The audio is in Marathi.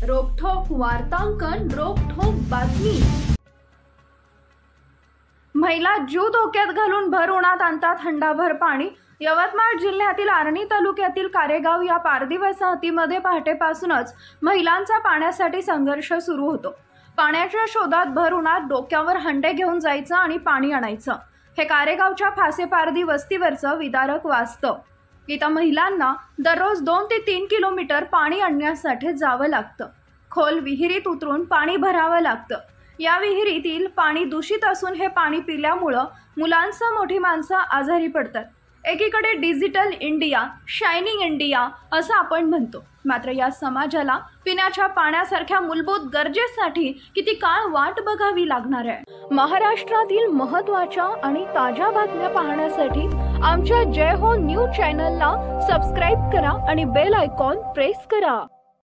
रोकठोक वार्तांकन, रोकठोक बातमी। महिला जीव धोक्यात घालून भर उन्हात आणतात हंडाभर पाणी। यवतमाळ जिल्ह्यातील आर्णी तालुक्यातील कारेगाव या पारधी वसाहतीमध्ये पहाटेपासूनच महिलांचा पाण्यासाठी संघर्ष सुरू होतो। पाण्याच्या शोधात भर उन्हात डोक्यावर हंडे घेऊन जायचं आणि पाणी आणायचं हे कारेगावच्या फासे पारधी वस्तीवरचं विदारक वास्तव। इथं महिलांना दररोज 2 ते 3 किलोमीटर पाणी आणण्यासाठी जावं लागतं। खोल विहिरीत उतरून पाणी भरावं लागतं। या विहिरीतील पाणी दूषित असून हे पाणी पिल्यामुळे मुलांसह मोठी माणसं आजारी पडतात। एकीकडे डिजिटल इंडिया, शायनिंग इंडिया असं आपण म्हणतो, मात्र या समाजाला पिण्याच्या पाण्यासारख्या मूलभूत गरजेसाठी किती काळ वाट बघावी लागणार आहे। महाराष्ट्रातील महत्त्वाच्या आणि ताज्या बातम्या पाहण्यासाठी आमच्या जय हो न्यूज चॅनलला सबस्क्राइब करा आणि बेल आयकॉन प्रेस करा।